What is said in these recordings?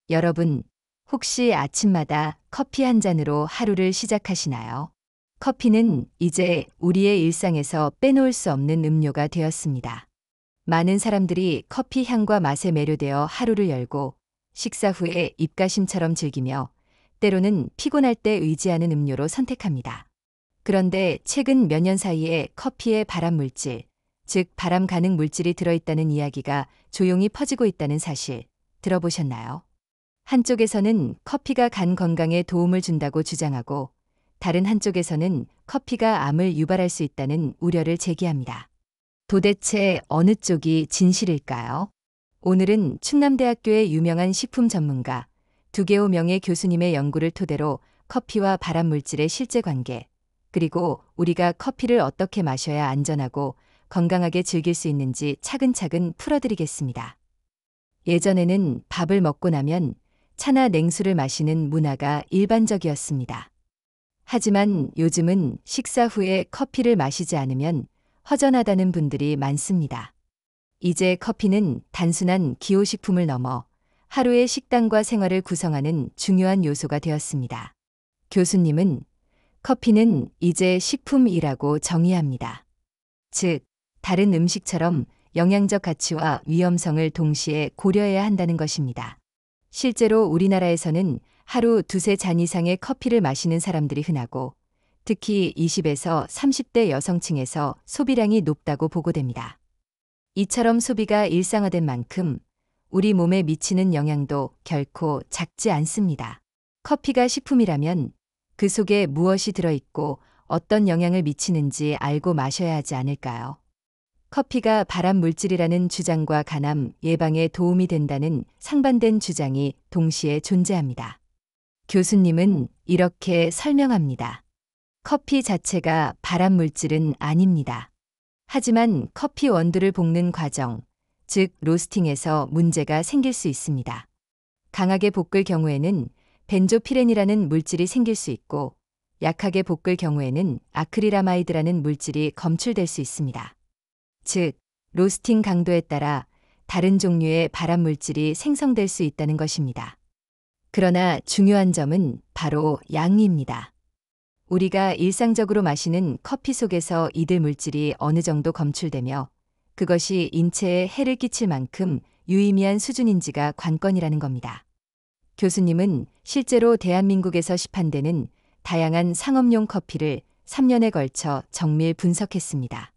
여러분, 혹시 아침마다 커피 한 잔으로 하루를 시작하시나요? 커피는 이제 우리의 일상에서 빼놓을 수 없는 음료가 되었습니다. 많은 사람들이 커피 향과 맛에 매료되어 하루를 열고 식사 후에 입가심처럼 즐기며 때로는 피곤할 때 의지하는 음료로 선택합니다. 그런데 최근 몇 년 사이에 커피에 발암 물질, 즉 발암 가능 물질이 들어있다는 이야기가 조용히 퍼지고 있다는 사실 들어보셨나요? 한쪽에서는 커피가 간 건강에 도움을 준다고 주장하고 다른 한쪽에서는 커피가 암을 유발할 수 있다는 우려를 제기합니다. 도대체 어느 쪽이 진실일까요? 오늘은 충남대학교의 유명한 식품 전문가 두개호 명예 교수님의 연구를 토대로 커피와 발암 물질의 실제 관계, 그리고 우리가 커피를 어떻게 마셔야 안전하고 건강하게 즐길 수 있는지 차근차근 풀어드리겠습니다. 예전에는 밥을 먹고 나면 차나 냉수를 마시는 문화가 일반적이었습니다. 하지만 요즘은 식사 후에 커피를 마시지 않으면 허전하다는 분들이 많습니다. 이제 커피는 단순한 기호식품을 넘어 하루의 식단과 생활을 구성하는 중요한 요소가 되었습니다. 교수님은 커피는 이제 식품이라고 정의합니다. 즉, 다른 음식처럼 영양적 가치와 위험성을 동시에 고려해야 한다는 것입니다. 실제로 우리나라에서는 하루 두세 잔 이상의 커피를 마시는 사람들이 흔하고 특히 20에서 30대 여성층에서 소비량이 높다고 보고됩니다. 이처럼 소비가 일상화된 만큼 우리 몸에 미치는 영향도 결코 작지 않습니다. 커피가 식품이라면 그 속에 무엇이 들어있고 어떤 영향을 미치는지 알고 마셔야 하지 않을까요? 커피가 발암 물질이라는 주장과 간암 예방에 도움이 된다는 상반된 주장이 동시에 존재합니다. 교수님은 이렇게 설명합니다. 커피 자체가 발암 물질은 아닙니다. 하지만 커피 원두를 볶는 과정, 즉 로스팅에서 문제가 생길 수 있습니다. 강하게 볶을 경우에는 벤조피렌이라는 물질이 생길 수 있고 약하게 볶을 경우에는 아크릴아마이드라는 물질이 검출될 수 있습니다. 즉, 로스팅 강도에 따라 다른 종류의 발암 물질이 생성될 수 있다는 것입니다. 그러나 중요한 점은 바로 양입니다. 우리가 일상적으로 마시는 커피 속에서 이들 물질이 어느 정도 검출되며 그것이 인체에 해를 끼칠 만큼 유의미한 수준인지가 관건이라는 겁니다. 교수님은 실제로 대한민국에서 시판되는 다양한 상업용 커피를 3년에 걸쳐 정밀 분석했습니다.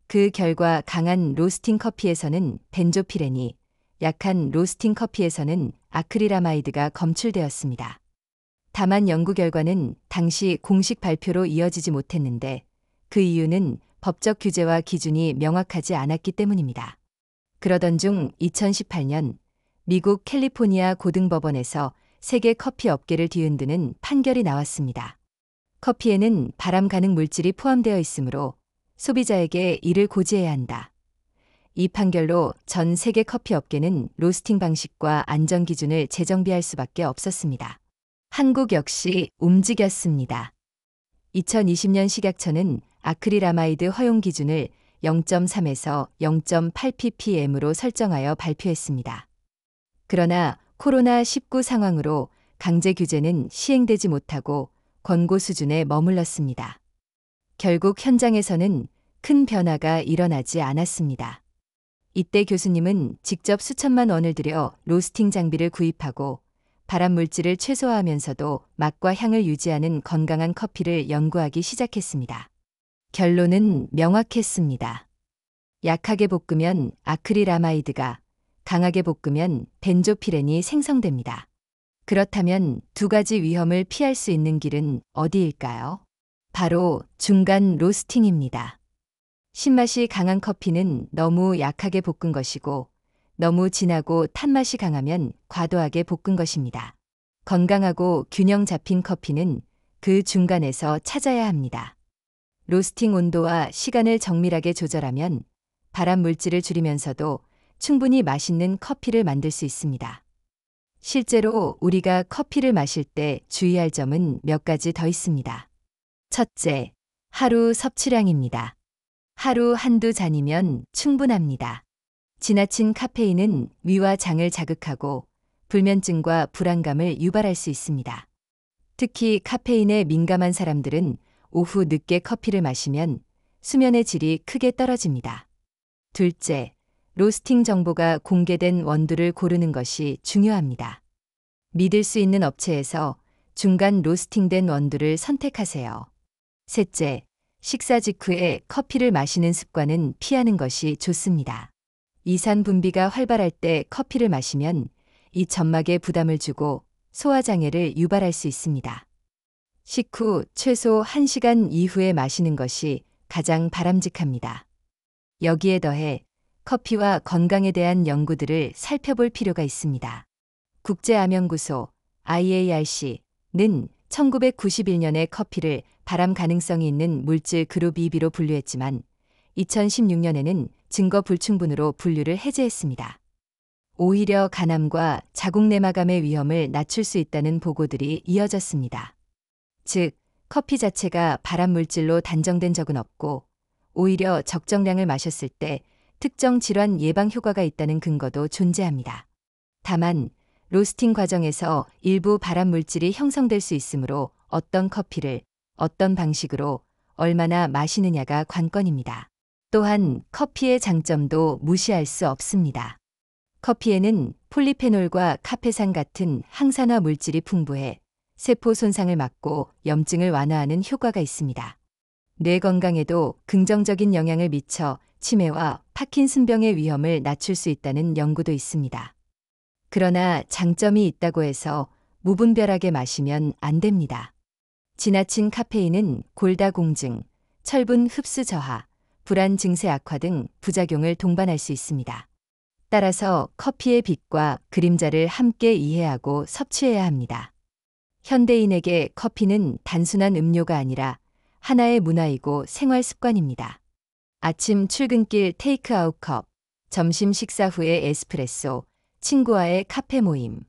그 결과 강한 로스팅 커피에서는 벤조피렌이, 약한 로스팅 커피에서는 아크릴아마이드가 검출되었습니다. 다만 연구 결과는 당시 공식 발표로 이어지지 못했는데 그 이유는 법적 규제와 기준이 명확하지 않았기 때문입니다. 그러던 중 2018년 미국 캘리포니아 고등법원에서 세계 커피 업계를 뒤흔드는 판결이 나왔습니다. 커피에는 발암 가능 물질이 포함되어 있으므로 소비자에게 이를 고지해야 한다. 이 판결로 전 세계 커피 업계는 로스팅 방식과 안전 기준을 재정비할 수밖에 없었습니다. 한국 역시 움직였습니다. 2020년 식약처는 아크릴아마이드 허용 기준을 0.3에서 0.8ppm으로 설정하여 발표했습니다. 그러나 코로나19 상황으로 강제 규제는 시행되지 못하고 권고 수준에 머물렀습니다. 결국 현장에서는 큰 변화가 일어나지 않았습니다. 이때 교수님은 직접 수천만 원을 들여 로스팅 장비를 구입하고 발암 물질을 최소화하면서도 맛과 향을 유지하는 건강한 커피를 연구하기 시작했습니다. 결론은 명확했습니다. 약하게 볶으면 아크릴아마이드가, 강하게 볶으면 벤조피렌이 생성됩니다. 그렇다면 두 가지 위험을 피할 수 있는 길은 어디일까요? 바로 중간 로스팅입니다. 신맛이 강한 커피는 너무 약하게 볶은 것이고 너무 진하고 탄맛이 강하면 과도하게 볶은 것입니다. 건강하고 균형 잡힌 커피는 그 중간에서 찾아야 합니다. 로스팅 온도와 시간을 정밀하게 조절하면 발암 물질을 줄이면서도 충분히 맛있는 커피를 만들 수 있습니다. 실제로 우리가 커피를 마실 때 주의할 점은 몇 가지 더 있습니다. 첫째, 하루 섭취량입니다. 하루 한두 잔이면 충분합니다. 지나친 카페인은 위와 장을 자극하고 불면증과 불안감을 유발할 수 있습니다. 특히 카페인에 민감한 사람들은 오후 늦게 커피를 마시면 수면의 질이 크게 떨어집니다. 둘째, 로스팅 정보가 공개된 원두를 고르는 것이 중요합니다. 믿을 수 있는 업체에서 중간 로스팅된 원두를 선택하세요. 셋째, 식사 직후에 커피를 마시는 습관은 피하는 것이 좋습니다. 이산 분비가 활발할 때 커피를 마시면 이 점막에 부담을 주고 소화장애를 유발할 수 있습니다. 식후 최소 1시간 이후에 마시는 것이 가장 바람직합니다. 여기에 더해 커피와 건강에 대한 연구들을 살펴볼 필요가 있습니다. 국제암연구소 IARC는 1991년에 커피를 발암 가능성이 있는 물질 그룹 2B로 분류했지만 2016년에는 증거 불충분으로 분류를 해제했습니다. 오히려 간암과 자궁내막암의 위험을 낮출 수 있다는 보고들이 이어졌습니다. 즉, 커피 자체가 발암 물질로 단정된 적은 없고 오히려 적정량을 마셨을 때 특정 질환 예방 효과가 있다는 근거도 존재합니다. 다만 로스팅 과정에서 일부 발암 물질이 형성될 수 있으므로 어떤 커피를 어떤 방식으로 얼마나 마시느냐가 관건입니다. 또한 커피의 장점도 무시할 수 없습니다. 커피에는 폴리페놀과 카페산 같은 항산화 물질이 풍부해 세포 손상을 막고 염증을 완화하는 효과가 있습니다. 뇌 건강에도 긍정적인 영향을 미쳐 치매와 파킨슨병의 위험을 낮출 수 있다는 연구도 있습니다. 그러나 장점이 있다고 해서 무분별하게 마시면 안 됩니다. 지나친 카페인은 골다공증, 철분 흡수 저하, 불안 증세 악화 등 부작용을 동반할 수 있습니다. 따라서 커피의 빛과 그림자를 함께 이해하고 섭취해야 합니다. 현대인에게 커피는 단순한 음료가 아니라 하나의 문화이고 생활 습관입니다. 아침 출근길 테이크아웃 컵, 점심 식사 후에 에스프레소, 친구와의 카페 모임.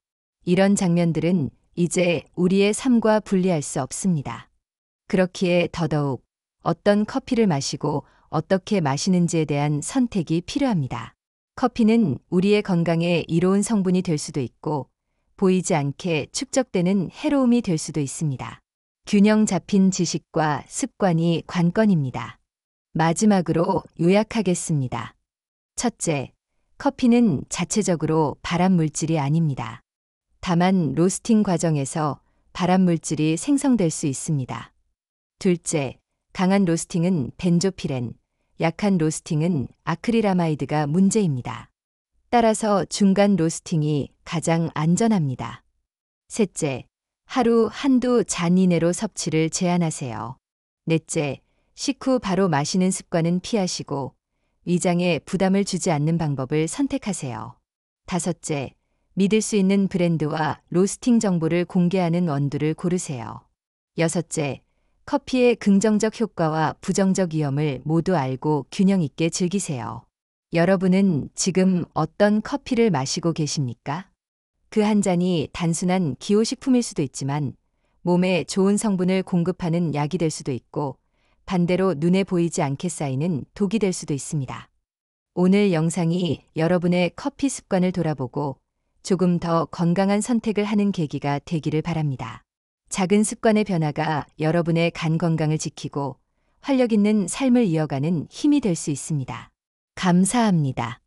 이런 장면들은 이제 우리의 삶과 분리할 수 없습니다. 그렇기에 더더욱 어떤 커피를 마시고 어떻게 마시는지에 대한 선택이 필요합니다. 커피는 우리의 건강에 이로운 성분이 될 수도 있고 보이지 않게 축적되는 해로움이 될 수도 있습니다. 균형 잡힌 지식과 습관이 관건입니다. 마지막으로 요약하겠습니다. 첫째, 커피는 자체적으로 발암 물질이 아닙니다. 다만 로스팅 과정에서 발암 물질이 생성될 수 있습니다. 둘째, 강한 로스팅은 벤조피렌, 약한 로스팅은 아크릴아마이드가 문제입니다. 따라서 중간 로스팅이 가장 안전합니다. 셋째, 하루 한두 잔 이내로 섭취를 제한하세요. 넷째, 식후 바로 마시는 습관은 피하시고 위장에 부담을 주지 않는 방법을 선택하세요. 다섯째, 믿을 수 있는 브랜드와 로스팅 정보를 공개하는 원두를 고르세요. 여섯째, 커피의 긍정적 효과와 부정적 위험을 모두 알고 균형 있게 즐기세요. 여러분은 지금 어떤 커피를 마시고 계십니까? 그 한 잔이 단순한 기호식품일 수도 있지만 몸에 좋은 성분을 공급하는 약이 될 수도 있고 반대로 눈에 보이지 않게 쌓이는 독이 될 수도 있습니다. 오늘 영상이 여러분의 커피 습관을 돌아보고 조금 더 건강한 선택을 하는 계기가 되기를 바랍니다. 작은 습관의 변화가 여러분의 간 건강을 지키고 활력 있는 삶을 이어가는 힘이 될 수 있습니다. 감사합니다.